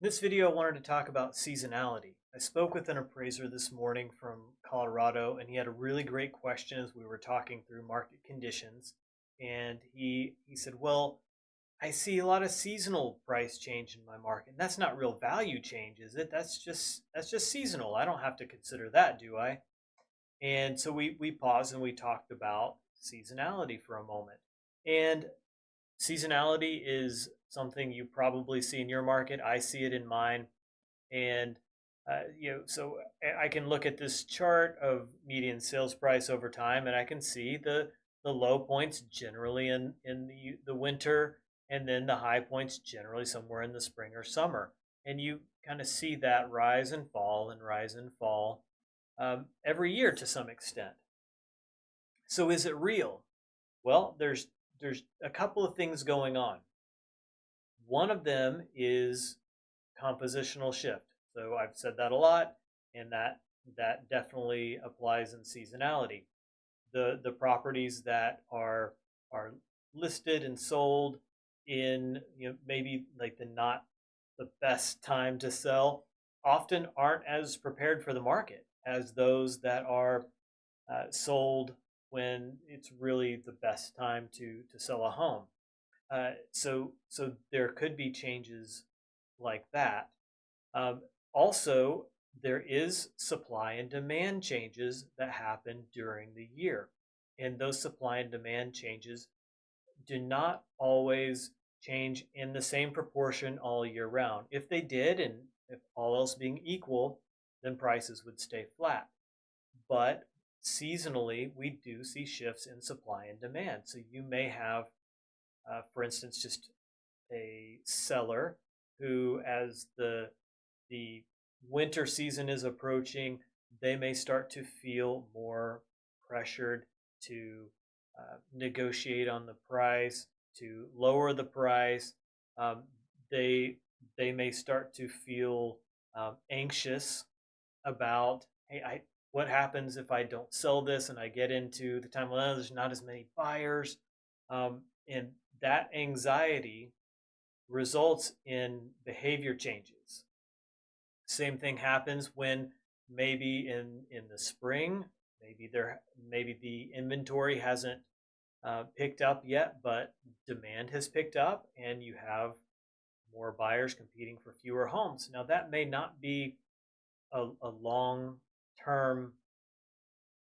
In this video, I wanted to talk about seasonality. I spoke with an appraiser this morning from Colorado, and he had a really great question as we were talking through market conditions. And he said, "Well, I see a lot of seasonal price change in my market. And that's not real value change, is it? That's just seasonal. I don't have to consider that, do I?" And so we paused and we talked about seasonality for a moment. And seasonality is something you probably see in your market. I see it in mine. And so I can look at this chart of median sales price over time, and I can see the low points generally in the winter, and then the high points generally somewhere in the spring or summer. And you kind of see that rise and fall and rise and fall every year to some extent. So is it real? Well, there's a couple of things going on. One of them is compositional shift. So I've said that a lot, and that definitely applies in seasonality. The properties that are listed and sold in maybe like the not the best time to sell often aren't as prepared for the market as those that are sold when it's really the best time to sell a home. So there could be changes like that. Also, there is supply and demand changes that happen during the year, and those supply and demand changes do not always change in the same proportion all year round. If they did, and if all else being equal, then prices would stay flat. But seasonally, we do see shifts in supply and demand. So you may have, for instance, just a seller who, as the winter season is approaching, they may start to feel more pressured to negotiate on the price, to lower the price. Um, they they may start to feel anxious about, hey, what happens if I don't sell this and I get into the time when there's not as many buyers, and that anxiety results in behavior changes. Same thing happens when maybe in the spring, maybe the inventory hasn't picked up yet, but demand has picked up, and you have more buyers competing for fewer homes. Now that may not be a long term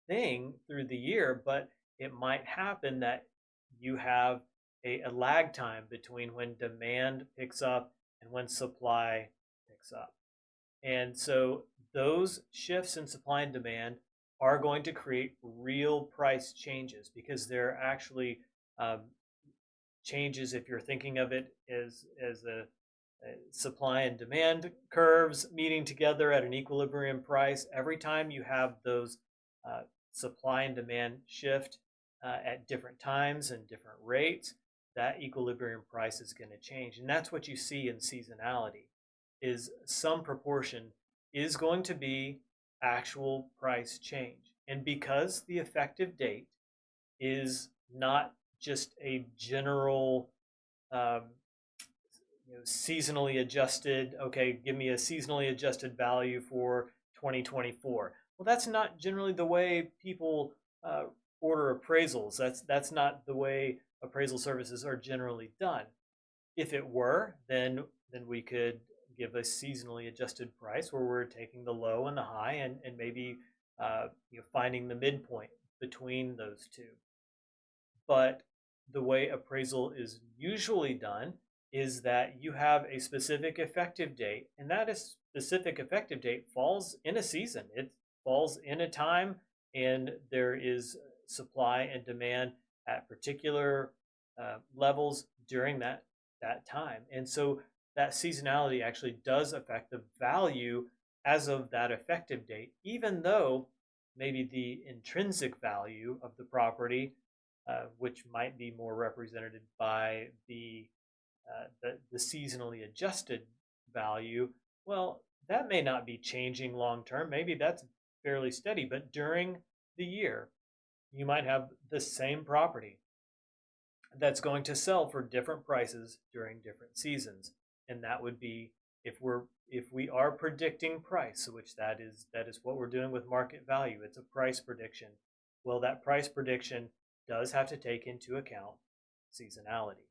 thing through the year, but it might happen that you have a lag time between when demand picks up and when supply picks up. And so those shifts in supply and demand are going to create real price changes, because they're actually um, changes, if you're thinking of it as a supply and demand curves meeting together at an equilibrium price. Every time you have those supply and demand shift at different times and different rates, that equilibrium price is going to change. And that's what you see in seasonality, is some proportion is going to be actual price change. And because the effective date is not just a general um, seasonally adjusted, okay, give me a seasonally adjusted value for 2024. Well, that's not generally the way people order appraisals. That's not the way appraisal services are generally done. If it were, then we could give a seasonally adjusted price where we're taking the low and the high, and maybe finding the midpoint between those two. But the way appraisal is usually done is that you have a specific effective date, and that is specific effective date falls in a season. It falls in a time, and there is supply and demand at particular levels during that time. And so that seasonality actually does affect the value as of that effective date, even though maybe the intrinsic value of the property, which might be more represented by the seasonally adjusted value, well, that may not be changing long term. Maybe that's fairly steady, but during the year, you might have the same property that's going to sell for different prices during different seasons, and that would be if we are predicting price, which that is what we're doing with market value, it's a price prediction. Well, that price prediction does have to take into account seasonality.